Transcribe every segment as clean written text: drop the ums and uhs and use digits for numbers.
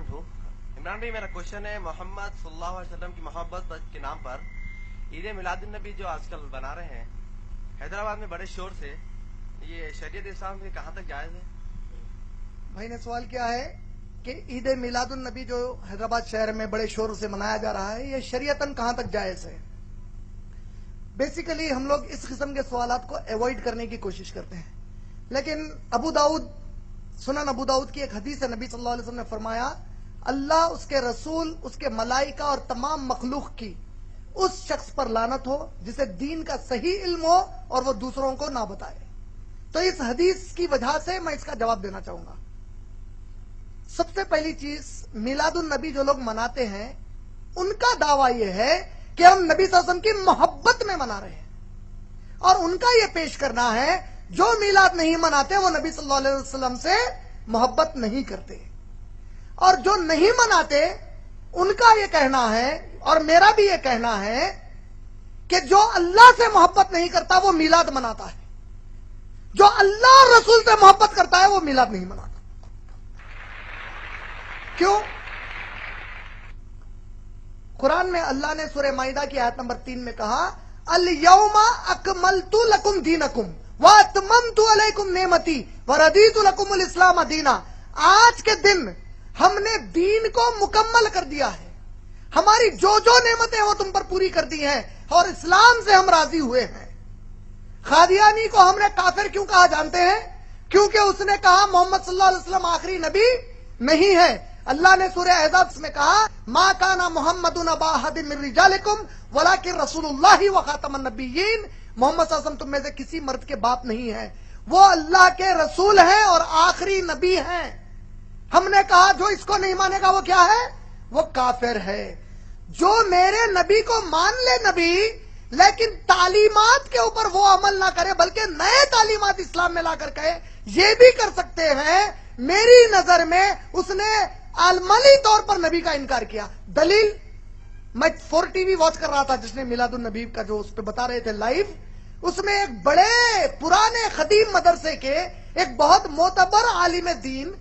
हूँ इमरान भाई, मेरा क्वेश्चन है मोहम्मद सल्लल्लाहु अलैहि वसल्लम की मोहब्बत के नाम पर ईद मिलादुन नबी जो आजकल बना रहे हैं हैदराबाद में बड़े शोर से, ये शरीयत इस्लाम में कहाँ तक जायज है? भाई ने सवाल किया है कि ईद मिलादुन नबी जो हैदराबाद शहर में बड़े शोर से मनाया जा रहा है, ये शरीयतन कहां तक जायज है। बेसिकली हम लोग इस किस्म के सवालात को अवॉइड करने की कोशिश करते हैं, लेकिन सुनन अबू दाऊद की एक हदीस है, नबी सल्लल्लाहु अलैहि वसल्लम ने फरमाया, अल्लाह, उसके रसूल, उसके मलाइका और तमाम मखलूक की उस शख्स पर लानत हो जिसे दीन का सही इल्म हो और वो दूसरों को ना बताए। तो इस हदीस की वजह से मैं इसका जवाब देना चाहूंगा। सबसे पहली चीज, मिलादुन नबी जो लोग मनाते हैं उनका दावा यह है कि हम नबी सल्लल्लाहु अलैहि वसल्लम की मोहब्बत में मना रहे हैं, और उनका यह पेश करना है जो मिलाद नहीं मनाते वो नबी सल्लल्लाहु अलैहि वसल्लम से मोहब्बत नहीं करते, और जो नहीं मनाते उनका यह कहना है और मेरा भी यह कहना है कि जो अल्लाह से मोहब्बत नहीं करता वो मिलाद मनाता है, जो अल्लाह और रसूल से मोहब्बत करता है वो मिलाद नहीं मनाता। क्यों? कुरान में अल्लाह ने सूरह माइदा की आयत नंबर 3 में कहा, अल यौमा अकमलतु लकुम दीनकुम व अतममतु अलैकुम नेमती व रदीतु लकुमुल इस्लाम दीना। आज के दिन हमने दीन को मुकम्मल कर दिया है, हमारी जो जो नेमतें वो तुम पर पूरी कर दी हैं, और इस्लाम से हम राजी हुए हैं। कादियानी को हमने काफिर क्यों कहा जानते हैं? क्योंकि उसने कहा मोहम्मद सल्लल्लाहु अलैहि वसल्लम आखिरी नबी नहीं है। अल्लाह ने सूरह अहज़ाब में कहा, मा काना मुहम्मदुन अबा अहदिन मिन रिजालिकुम वलाकिन रसूलुल्लाहि व खातमुन नबिय्यीन। मोहम्मद सल्लल्लाहु अलैहि वसल्लम तुम में से किसी मर्द के बाप नहीं है, वो अल्लाह के रसूल हैं और आखिरी नबी हैं। हमने कहा जो इसको नहीं मानेगा वो क्या है? वो काफिर है। जो मेरे नबी को मान ले नबी, लेकिन तालीमात के ऊपर वो अमल ना करे बल्कि नए तालीमात इस्लाम में लाकर कहे, ये भी कर सकते हैं। मेरी नजर में उसने अमली तौर पर नबी का इनकार किया। दलील, मैं 4 टीवी वॉच कर रहा था जिसने मिलादुन नबी का जो उस पर बता रहे थे लाइव, उसमें एक बड़े पुराने खदीम मदरसे के एक बहुत मोतबर आलिम दीन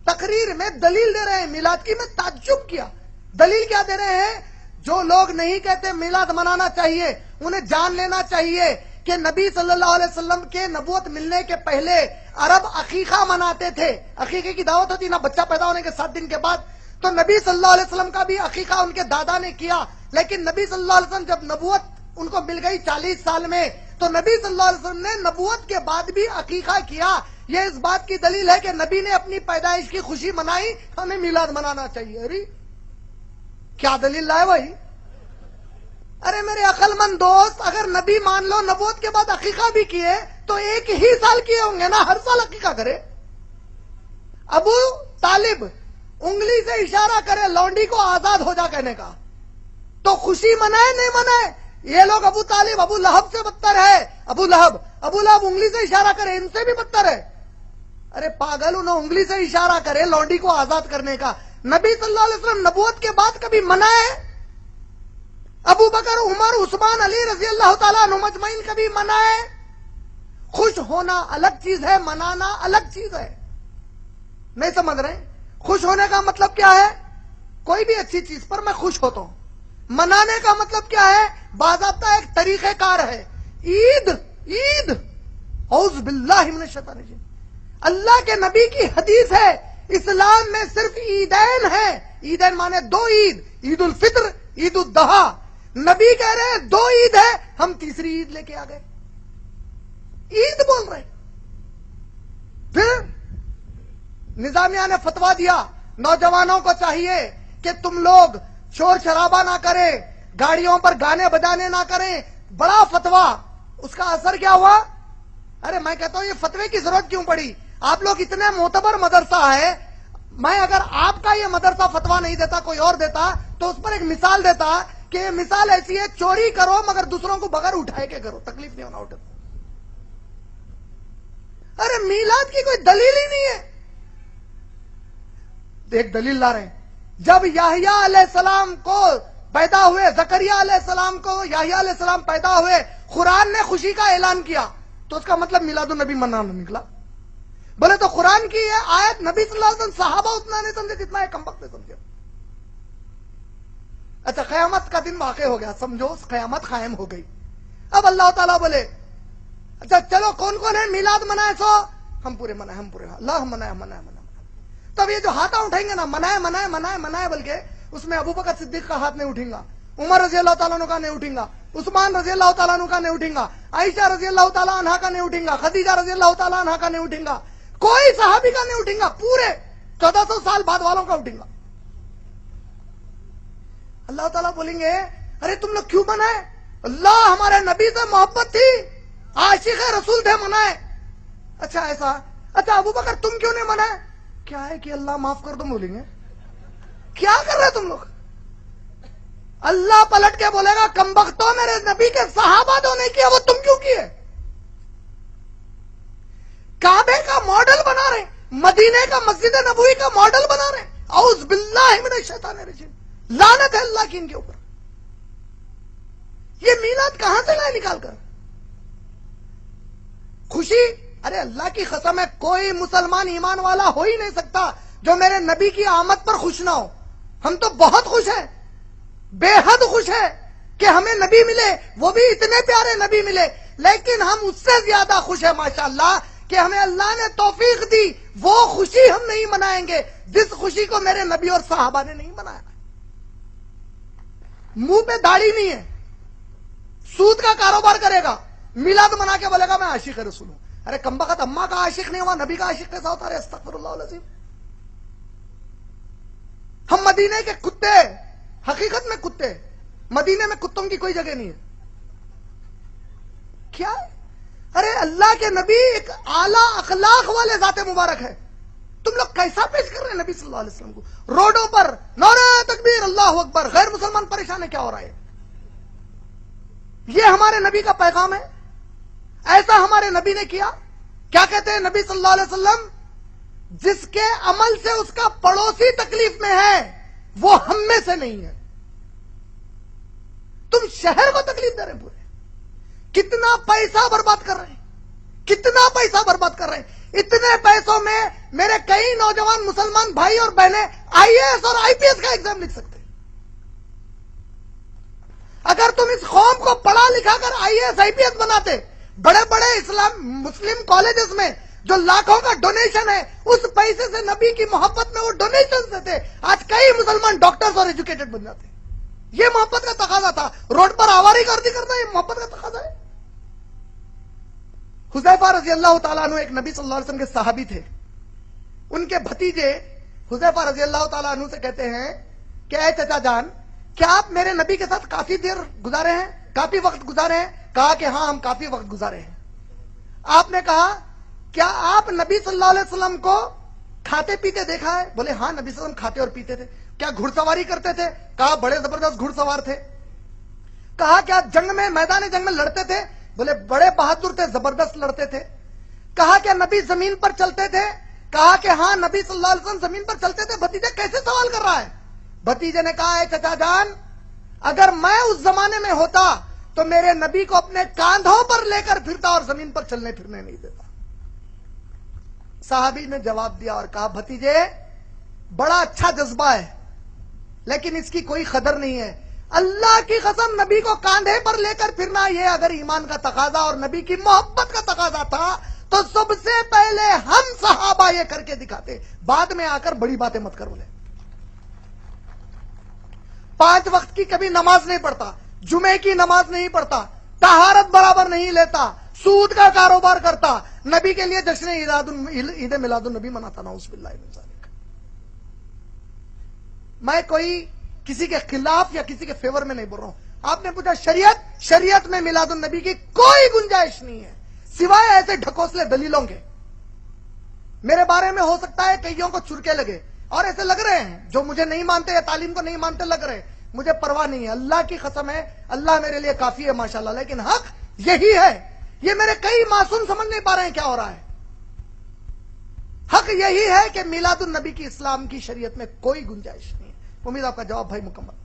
तकरीर में दलील दे रहे हैं मिलाद की। मैं ताज्जुब किया। दलील क्या दे रहे हैं? जो लोग नहीं कहते मिलाद मनाना चाहिए, उन्हें जान लेना चाहिए कि नबी सल्लल्लाहु अलैहि वसल्लम के नबूवत मिलने के पहले अरब अकीका मनाते थे। अकीके की दावत होती ना, बच्चा पैदा होने के 7 दिन के बाद। तो नबी सल्लल्लाहु अलैहि वसल्लम का भी अकीका उनके दादा ने किया, लेकिन नबी सल्लल्लाहु अलैहि वसल्लम जब नबूवत उनको मिल गई 40 साल में, तो नबी सल्लल्लाहु अलैहि वसल्लम ने नबूवत के बाद भी अकीका किया। यह इस बात की दलील है कि नबी ने अपनी पैदाइश की खुशी मनाई, हमें मिलाद मनाना चाहिए। अरे क्या दलील लाए भाई? अरे मेरे अक्लमंद दोस्त, अगर नबी मान लो नबूवत के बाद अकीका भी किए तो एक ही साल किए होंगे ना, हर साल अकीका करे। अबू तालिब उंगली से इशारा करे लौंडी को आजाद हो जा कहने का, तो खुशी मनाए नहीं मनाए? ये लोग अबू तालिब अबू लहब से बदतर है। अबू लहब उंगली से इशारा करे, इनसे भी बदतर है। अरे पागल, उन्हें उंगली से इशारा करे लौंडी को आजाद करने का। नबी सल्लल्लाहु अलैहि वसल्लम नबूवत के बाद कभी मनाए? अबू बकर, उमर, उस्मान, अली रजी अल्लाह तआला अन्हुम अजमईन कभी मनाए? खुश होना अलग चीज है, मनाना अलग चीज है। नहीं समझ रहे? खुश होने का मतलब क्या है? कोई भी अच्छी चीज पर मैं खुश होता हूं। मनाने का मतलब क्या है? बाज़ाब्ता एक तरीक़ेकार है। ईद औज़ु बिल्लाहि मिनश शैतानिर रजीम। अल्लाह के नबी की हदीस है, इस्लाम में सिर्फ ईदैन है। ईदैन माने 2 ईद, ईद उल फित्र, ईद उल दहा। नबी कह रहे हैं 2 ईद है, हम तीसरी ईद लेके आ गए। ईद बोल रहे। फिर निजामिया ने फतवा दिया, नौजवानों को चाहिए कि तुम लोग शोर शराबा ना करें, गाड़ियों पर गाने बजाने ना करें। बड़ा फतवा। उसका असर क्या हुआ? अरे मैं कहता हूं ये फतवे की जरूरत क्यों पड़ी? आप लोग इतने मोतबर मदरसा है, मैं अगर आपका ये मदरसा फतवा नहीं देता, कोई और देता, तो उस पर एक मिसाल देता कि ये मिसाल ऐसी है, चोरी करो मगर दूसरों को बगैर उठाए के करो, तकलीफ नहीं होना उठे। अरे मिलाद की कोई दलील ही नहीं है। एक दलील ला रहे हैं, जब याहिया अलैहिस्सलाम को पैदा हुए, जकरिया अलैहिस्सलाम को याहिया अलैहिस्सलाम पैदा हुए, कुरान ने खुशी का ऐलान किया, तो उसका मतलब मिलादुन नबी मनाना निकला। बोले तो कुरान की ये आयत नबी सल्लल्लाहु अलैहि वसल्लम सहाबा उतना नहीं समझे जितना है कमबख्त ने समझे। अच्छा, कयामत का दिन वाक़ हो गया, समझो कयामत कायम हो गई। अब अल्लाह ताला बोले अच्छा चलो कौन कौन है मिलाद मनाए, सो हम पूरे मनाए, हम पूरे अल्लाह मनाए मनाए मनाए। तब ये जो हाथा उठाएंगे ना मनाए मनाए मनाए मनाए बोल के, उसमें अबू बकर सिद्दीक का हाथ नहीं उठेगा, उमर रजी अल्लाह ताला अन्हु का नहीं उठेगा, उस्मान रजी अल्लाह ताला अन्हु का नहीं उठेगा, आयशा रजी अल्लाह ताला अन्हा का नहीं उठेगा, खदीजा रजी अल्लाह ताला अन्हा का नहीं उठेगा, कोई सहाबी का नहीं उठेगा, पूरे 1400 साल बाद वालों का उठेगा। अल्लाह ताला बोलेंगे अरे तुम लोग क्यों मनाए? अल्लाह हमारे नबी से मोहब्बत थी, आशिक रसूल थे, मनाए। अच्छा ऐसा, अच्छा अबू बकर तुम क्यों नहीं मनाए? क्या है कि अल्लाह माफ कर दो बोलेंगे, क्या कर रहे तुम लोग? अल्लाह पलट के बोलेगा कमबख्तों मेरे नबी के सहाबा जो नहीं किया वो तुम क्यों किए? काबे का मॉडल बना रहे, मदीने का मस्जिद नबवी का मॉडल बना रहे। औज़ बिल्लाहि मिनश शैतानिर रजीम, लानत है अल्लाह की इनके ऊपर। ये मीलाद कहां से लाए निकाल कर? खुशी, अरे अल्लाह की कसम है कोई मुसलमान ईमान वाला हो ही नहीं सकता जो मेरे नबी की आमद पर खुश ना हो। हम तो बहुत खुश हैं, बेहद खुश है कि हमें नबी मिले, वो भी इतने प्यारे नबी मिले। लेकिन हम उससे ज्यादा खुश है माशाअल्लाह कि हमें अल्लाह ने तौफीक दी, वो खुशी हम नहीं मनाएंगे जिस खुशी को मेरे नबी और साहबा ने नहीं मनाया। मुंह पे दाढ़ी नहीं है, सूद का कारोबार करेगा, मिलाद मना के बोलेगा मैं आशिक रसूल हूं। अरे कमबख्त, अम्मा का आशिक नहीं हुआ, नबी का आशिक कैसा होता है? अस्तगफिरुल्लाह अज़ीम। हम मदीने के कुत्ते, हकीकत में कुत्ते, मदीने में कुत्तों की कोई जगह नहीं है। क्या है? अरे अल्लाह के नबी एक आला अखलाक वाले जाते मुबारक है, तुम लोग कैसा पेश कर रहे हैं नबी सल्लल्लाहु अलैहि वसल्लम को? रोडों पर नारे तकबीर अल्लाहु अकबर, गैर मुसलमान परेशान है, क्या हो रहा है? ये हमारे नबी का पैगाम है? ऐसा हमारे नबी ने किया? क्या कहते हैं नबी सल्लल्लाहु अलैहि वसल्लम? जिसके अमल से उसका पड़ोसी तकलीफ में है वो हम में से नहीं है। तुम शहर को तकलीफ दे रहे हैं पूरे, कितना पैसा बर्बाद कर रहे हैं, कितना पैसा बर्बाद कर रहे हैं। इतने पैसों में मेरे कई नौजवान मुसलमान भाई और बहनें आईएएस और आईपीएस का एग्जाम लिख सकते हैं। अगर तुम इस कौम को पढ़ा लिखा कर आईएएस आईपीएस बनाते, बड़े बड़े इस्लाम मुस्लिम कॉलेजेस में जो लाखों का डोनेशन है, उस पैसे से नबी की मोहब्बत में वो डोनेशन देते, आज कई मुसलमान डॉक्टर्स और एजुकेटेड बन जाते। ये मोहब्बत का तकाजा था। रोड पर आवारागर्दी करना ये मोहब्बत का तकाजा है। हुज़ैफा रज़ी अल्लाह ताला अन्हु एक नबी सल्लल्लाहु अलैहि वसल्लम के सहाबी थे। उनके भतीजे हुज़ैफा रज़ी अल्लाह ताला अन्हु से कहते हैं कि ऐ चचा जान, क्या आप मेरे नबी के साथ काफी देर गुजारे हैं, काफी वक्त गुजारे हैं? कहा कि हाँ हम काफी वक्त गुजारे हैं। आपने कहा क्या आप नबी सल्लल्लाहु अलैहि वसल्लम को खाते पीते देखा है? बोले हाँ नबी सल्लल्लाहु अलैहि वसल्लम खाते और पीते थे। क्या घुड़सवारी करते थे? कहा बड़े जबरदस्त घुड़सवार थे। कहा क्या जंग में, मैदान जंग में लड़ते थे? बोले बड़े बहादुर थे, जबरदस्त लड़ते थे। कहा क्या नबी जमीन पर चलते थे? कहा कि हाँ नबी सल्लल्लाहु अलैहि वसल्लम जमीन पर चलते थे। भतीजा कैसे सवाल कर रहा है? भतीजे ने कहा है चचा जान, अगर मैं उस जमाने में होता तो मेरे नबी को अपने कांधों पर लेकर फिरता और जमीन पर चलने फिरने नहीं देता। साहबी ने जवाब दिया और कहा भतीजे बड़ा अच्छा जज्बा है, लेकिन इसकी कोई कदर नहीं है। अल्लाह की कसम नबी को कांधे पर लेकर फिरना ये अगर ईमान का तकाजा और नबी की मोहब्बत का तकाजा था तो सबसे पहले हम सहाबा ये करके दिखाते। बाद में आकर बड़ी बातें मत कर। बोले 5 वक्त की कभी नमाज नहीं पढ़ता, जुमे की नमाज नहीं पढ़ता, तहारत बराबर नहीं लेता, सूद का कारोबार करता, नबी के लिए जश्न ईद मिलादुन नबी मनाता। नाउज़ुबिल्लाह मिन ज़ालिक। मैं कोई किसी के खिलाफ या किसी के फेवर में नहीं बोल रहा हूं। आपने पूछा शरीयत, शरीयत में मिलादुन नबी की कोई गुंजाइश नहीं है सिवाय ऐसे ढकोसले दलीलों के। मेरे बारे में हो सकता है कईयों को चुरके लगे और ऐसे लग रहे हैं जो मुझे नहीं मानते या तालीम को नहीं मानते लग रहे हैं, मुझे परवाह नहीं है। अल्लाह की कसम है, अल्लाह मेरे लिए काफी है माशाल्लाह। लेकिन हक यही है, ये मेरे कई मासूम समझ नहीं पा रहे हैं क्या हो रहा है। हक यही है कि मिलादुन नबी की इस्लाम की शरीयत में कोई गुंजाइश नहीं है। उम्मीद आपका जवाब भाई मुकम्मल।